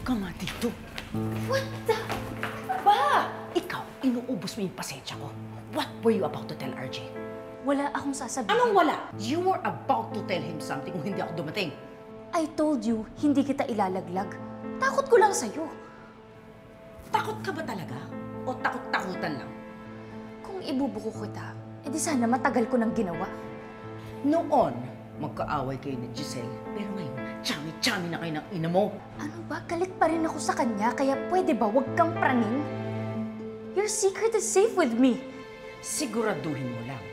ka nga dito. What the? Ba? Ikaw, inuubos mo yung pasensya ko. What were you about to tell RJ? Wala akong sasabihin. Anong wala? You were about to tell him something kung hindi ako dumating. I told you, hindi kita ilalaglag. Takot ko lang sa'yo. Takot ka ba talaga? O takot-takutan lang? Kung ibubuko kita, edi sana matagal ko nang ginawa. Noon, magkaaway kayo ni Giselle. Pero ngayon, chami-chami na kayo ng ina mo. Ano ba? Galit pa rin ako sa kanya, kaya pwede ba wag kang praning? Your secret is safe with me. Siguraduhin mo lang.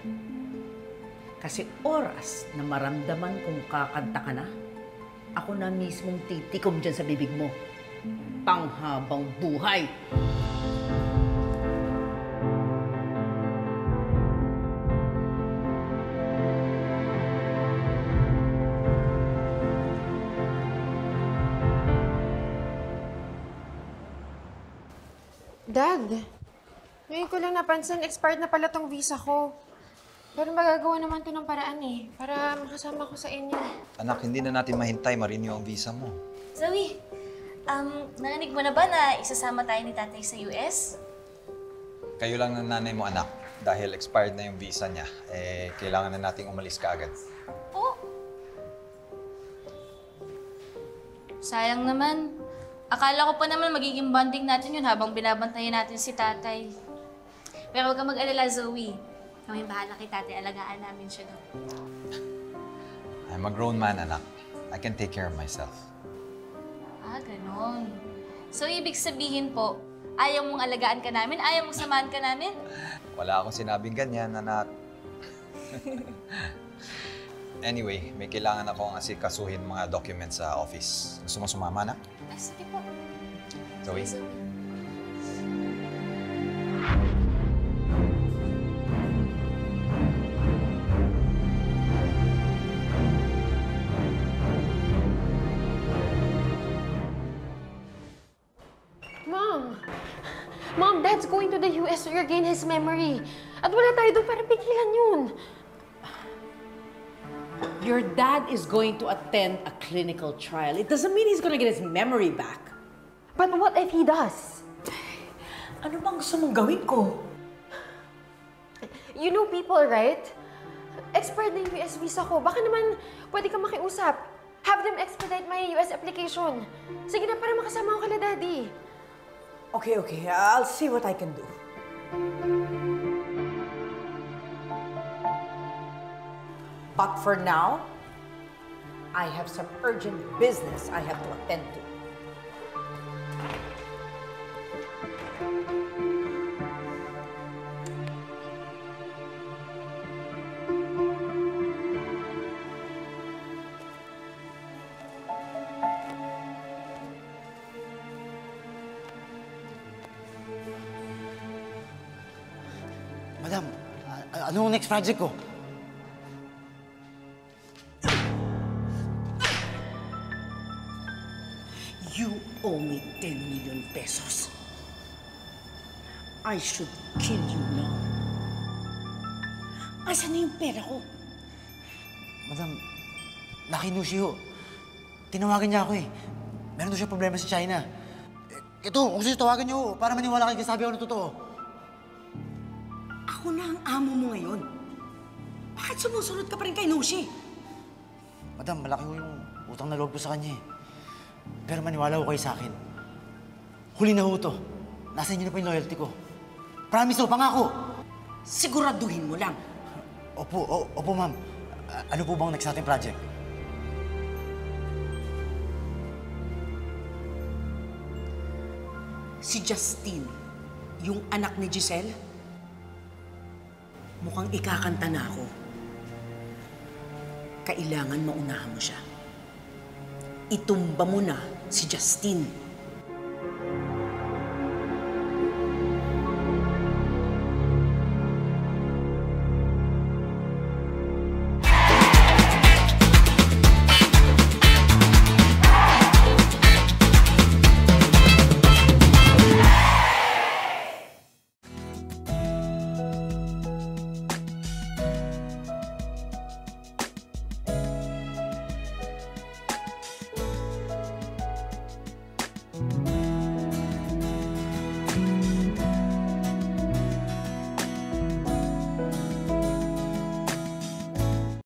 Kasi oras na maramdaman kung kakanta ka na, ako na mismong titikom dyan sa bibig mo. Panghabang buhay. Dad, ngayon ko lang napansin, expired na pala tong visa ko. Pero magagawa naman to ng paraan para makasama ko sa inyo. Anak, hindi na natin mahintay, ma-renew ang visa mo. Zoe, narinig mo na ba na isasama tayo ni tatay sa US? Kayo lang ng nanay mo, anak. Dahil expired na yung visa niya, kailangan na nating umalis kaagad. Oh! Sayang naman. Akala ko pa naman magiging bonding natin yun habang binabantayan natin si tatay. Pero huwag kang mag-alala, Zoe. Kami bahala kay tatay, alagaan namin siya doon. I'm a grown man, anak. I can take care of myself. Ah, ganon. So, ibig sabihin po, ayaw mong alagaan ka namin? Ayaw mong samahan ka namin? Wala akong sinabing ganyan, anak. Anyway, may kailangan akong asikasuhin mga documents sa office. Gusto mo sumama, anak? Ay, sige po. Zoe? Zoe. Mom, Dad's going to the US to regain his memory. At wala tayo doon para pigilan yun. Your dad is going to attend a clinical trial. It doesn't mean he's gonna get his memory back. But what if he does? Ano bang gusto mong gawin ko? You know people, right? Expired na yung US visa ko. Baka naman pwede ka makiusap. Have them expedite my US application. Sige na, para makasama ko kala Daddy. Okay. I'll see what I can do. But for now, I have some urgent business I have to attend to. Madam, ano ang next project ko? You owe me 10 million pesos. I should kill you now. Asan na yung pera ko? Madam, nakinusi ho. Tinawagan niya ako eh. Meron daw siya problema sa China. Ito, kung gusto niyo tawagan niyo ho, para maniwala kayo sabi ako ng totoo. Ako na ang amo mo ngayon. Bakit sumusunod ka pa rin kay Nushi? Madam, malaki ho yung utang na loob ko sa kanya eh. Pero maniwala ho kayo sa akin. Huli na ho to. Nasa inyo na po yung loyalty ko. Promise ho, pangako! Siguraduhin mo lang. Opo, ma'am. Ano po bang next nating project? Si Justine, yung anak ni Giselle, mukhang ikakanta na ako. Kailangan maunahan mo siya. Itumba mo na si Justine.